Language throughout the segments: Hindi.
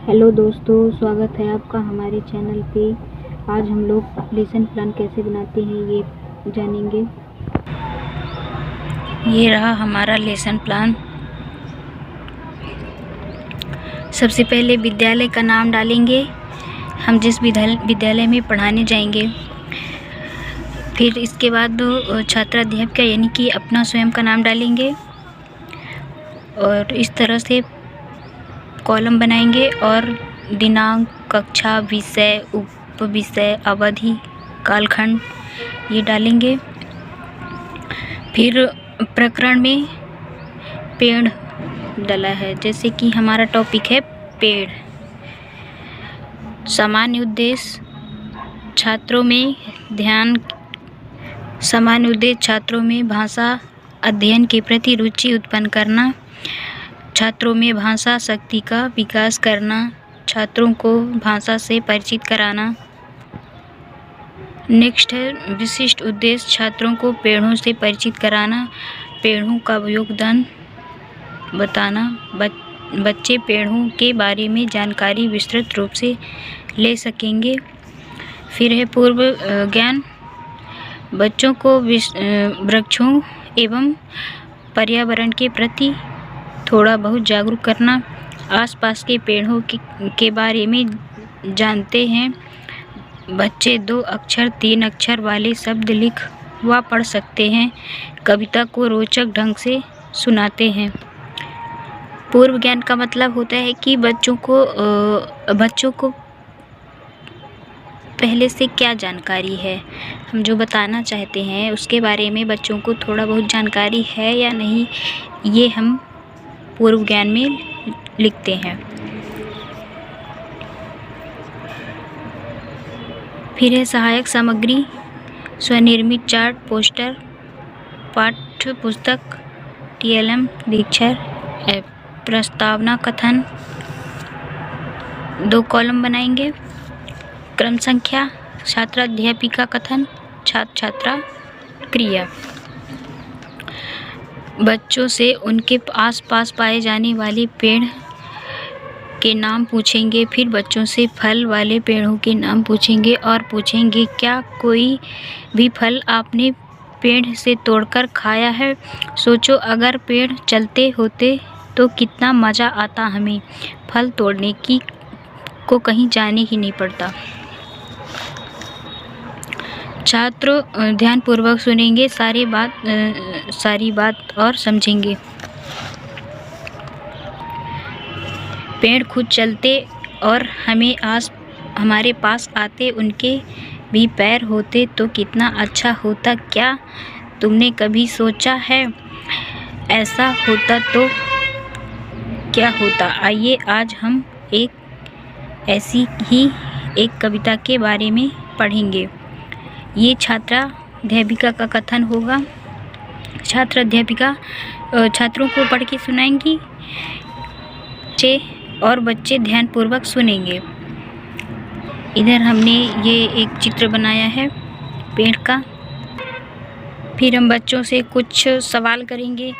हेलो दोस्तों, स्वागत है आपका हमारे चैनल पे। आज हम लोग लेसन प्लान कैसे बनाते हैं ये जानेंगे। ये रहा हमारा लेसन प्लान। सबसे पहले विद्यालय का नाम डालेंगे, हम जिस विद्यालय में पढ़ाने जाएंगे। फिर इसके बाद छात्राध्यापिका यानी कि अपना स्वयं का नाम डालेंगे और इस तरह से कॉलम बनाएंगे और दिनांक, कक्षा, विषय, उपविषय, अवधि, कालखंड ये डालेंगे। फिर प्रकरण में पेड़ डाला है, जैसे कि हमारा टॉपिक है पेड़। सामान्य उद्देश्य छात्रों में भाषा अध्ययन के प्रति रुचि उत्पन्न करना, छात्रों में भाषा शक्ति का विकास करना, छात्रों को भाषा से परिचित कराना। नेक्स्ट है विशिष्ट उद्देश्य छात्रों को पेड़ों से परिचित कराना, पेड़ों का योगदान बताना, बच्चे पेड़ों के बारे में जानकारी विस्तृत रूप से ले सकेंगे। फिर है पूर्व ज्ञान, बच्चों को वृक्षों एवं पर्यावरण के प्रति थोड़ा बहुत जागरूक करना, आसपास के पेड़ों के बारे में जानते हैं। बच्चे 2 अक्षर 3 अक्षर वाले शब्द लिख व पढ़ सकते हैं, कविता को रोचक ढंग से सुनाते हैं। पूर्व ज्ञान का मतलब होता है कि बच्चों को पहले से क्या जानकारी है, हम जो बताना चाहते हैं उसके बारे में बच्चों को थोड़ा बहुत जानकारी है या नहीं, ये हम पूर्व ज्ञान में लिखते हैं। फिर है सहायक सामग्री, स्वनिर्मित चार्ट, पोस्टर, पाठ्य पुस्तक, TLM दीक्षर, प्रस्तावना कथन। 2 कॉलम बनाएंगे। क्रम संख्या, छात्राध्यापिका कथन, छात्र छात्रा क्रिया। बच्चों से उनके आसपास पाए जाने वाले पेड़ के नाम पूछेंगे। फिर बच्चों से फल वाले पेड़ों के नाम पूछेंगे और पूछेंगे क्या कोई भी फल आपने पेड़ से तोड़कर खाया है। सोचो अगर पेड़ चलते होते तो कितना मज़ा आता, हमें फल तोड़ने को कहीं जाने ही नहीं पड़ता। छात्र ध्यानपूर्वक सुनेंगे सारी बात और समझेंगे। पेड़ खुद चलते और हमारे पास आते, उनके भी पैर होते तो कितना अच्छा होता। क्या तुमने कभी सोचा है ऐसा होता तो क्या होता। आइए आज हम ऐसी ही एक कविता के बारे में पढ़ेंगे। ये छात्राध्यापिका का कथन होगा। छात्राध्यापिका छात्रों को पढ़ के सुनाएंगी और बच्चे ध्यानपूर्वक सुनेंगे। इधर हमने ये एक चित्र बनाया है पेड़ का। फिर हम बच्चों से कुछ सवाल करेंगे।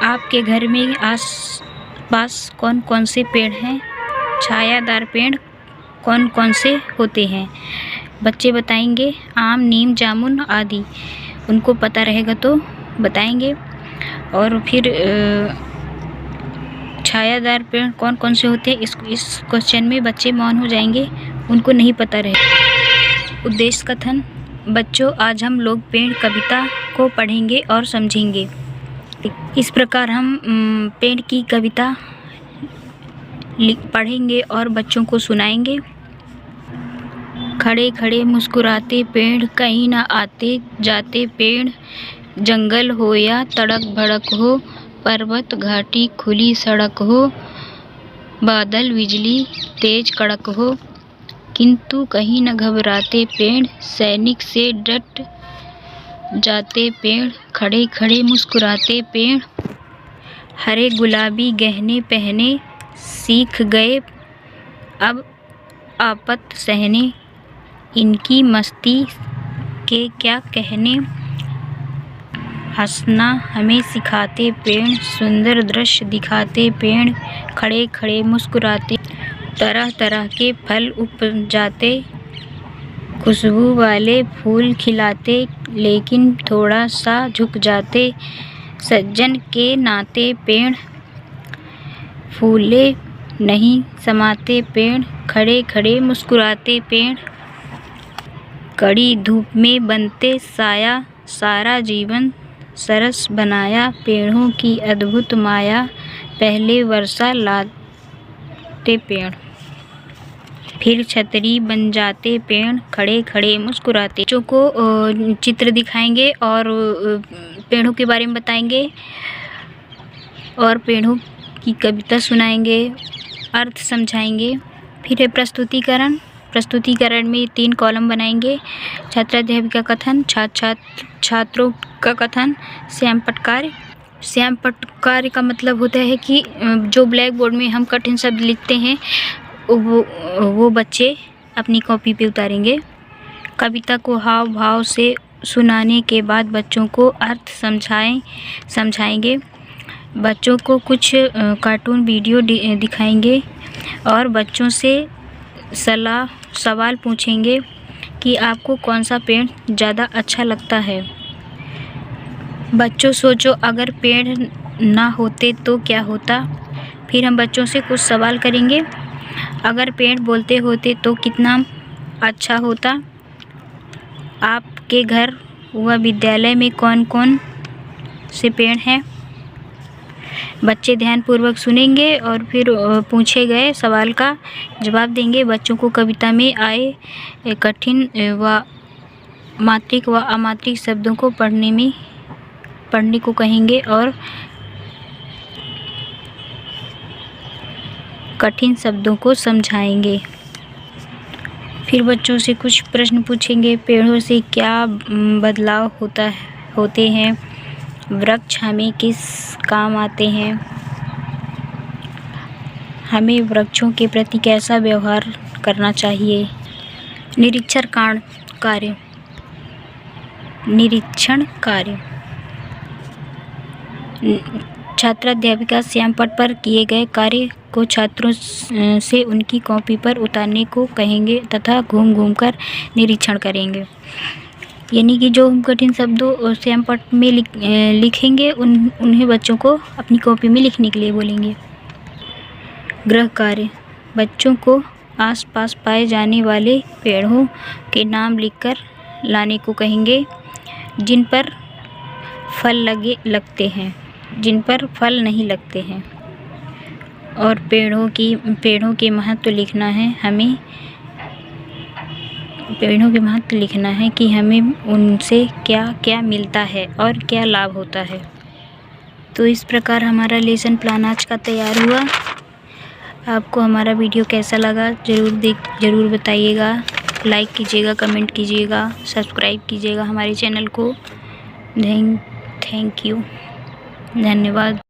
आपके घर में आस-पास कौन कौन से पेड़ हैं, छायादार पेड़ कौन कौन से होते हैं। बच्चे बताएंगे आम, नीम, जामुन आदि। उनको पता रहेगा तो बताएंगे। और फिर छायादार पेड़ कौन कौन से होते हैं, इस क्वेश्चन में बच्चे मौन हो जाएंगे, उनको नहीं पता रहेगा। उद्देश्य कथन, बच्चों आज हम लोग पेड़ कविता को पढ़ेंगे और समझेंगे। इस प्रकार हम पेड़ की कविता पढ़ेंगे और बच्चों को सुनाएंगे। खड़े खड़े मुस्कुराते पेड़, कहीं ना आते जाते पेड़, जंगल हो या तड़क भड़क हो, पर्वत घाटी खुली सड़क हो, बादल बिजली तेज कड़क हो, किंतु कहीं न घबराते पेड़, सैनिक से डट जाते पेड़, खड़े खड़े मुस्कुराते पेड़, हरे गुलाबी गहने पहने, सीख गए अब आफत सहने, इनकी मस्ती के क्या कहने, हंसना हमें सिखाते पेड़, सुंदर दृश्य दिखाते पेड़, खड़े खड़े मुस्कुराते, तरह तरह के फल उपजाते, खुशबू वाले फूल खिलाते, लेकिन थोड़ा सा झुक जाते, सज्जन के नाते पेड़, फूले नहीं समाते पेड़, खड़े खड़े मुस्कुराते पेड़, कड़ी धूप में बनते साया, सारा जीवन सरस बनाया, पेड़ों की अद्भुत माया, पहले वर्षा लाते पेड़, फिर छतरी बन जाते पेड़, खड़े खड़े मुस्कुराते। बच्चों को चित्र दिखाएंगे और पेड़ों के बारे में बताएंगे और पेड़ों की कविता सुनाएंगे, अर्थ समझाएंगे। फिर है प्रस्तुतिकरण। प्रस्तुतिकरण में 3 कॉलम बनाएंगे। छात्राध्यापिका कथन, छात्रों का कथन, श्यामपट्ट कार्य। श्यामपट्ट कार्य का मतलब होता है कि जो ब्लैक बोर्ड में हम कठिन शब्द लिखते हैं वो बच्चे अपनी कॉपी पे उतारेंगे। कविता को हाव भाव से सुनाने के बाद बच्चों को अर्थ समझाएंगे। बच्चों को कुछ कार्टून वीडियो दिखाएंगे और बच्चों से सवाल पूछेंगे कि आपको कौन सा पेड़ ज़्यादा अच्छा लगता है। बच्चों सोचो, अगर पेड़ ना होते तो क्या होता। फिर हम बच्चों से कुछ सवाल करेंगे, अगर पेड़ बोलते होते तो कितना अच्छा होता। आपके घर व विद्यालय में कौन कौन से पेड़ हैं। बच्चे ध्यानपूर्वक सुनेंगे और फिर पूछे गए सवाल का जवाब देंगे। बच्चों को कविता में आए कठिन व मात्रिक व अमात्रिक शब्दों को पढ़ने को कहेंगे और कठिन शब्दों को समझाएंगे। फिर बच्चों से कुछ प्रश्न पूछेंगे, पेड़ों से क्या बदलाव होते हैं, वृक्ष हमें किस काम आते हैं, हमें वृक्षों के प्रति कैसा व्यवहार करना चाहिए। निरीक्षण कार्य। छात्राध्यापिका श्यामपट्ट पर किए गए कार्य को छात्रों से उनकी कॉपी पर उतारने को कहेंगे तथा घूम घूम कर निरीक्षण करेंगे। यानी कि जो हम कठिन शब्दों श्यामपट्ट में लिखेंगे उन्हें बच्चों को अपनी कॉपी में लिखने के लिए बोलेंगे। गृह कार्य। बच्चों को आसपास पाए जाने वाले पेड़ों के नाम लिखकर लाने को कहेंगे जिन पर फल नहीं लगते हैं और पेड़ों के महत्व लिखना है हमें। पेड़ों के महत्व लिखना है कि हमें उनसे क्या क्या मिलता है और क्या लाभ होता है। तो इस प्रकार हमारा लेसन प्लान आज का तैयार हुआ। आपको हमारा वीडियो कैसा लगा ज़रूर बताइएगा। लाइक कीजिएगा, कमेंट कीजिएगा, सब्सक्राइब कीजिएगा हमारे चैनल को। थैंक यू, धन्यवाद।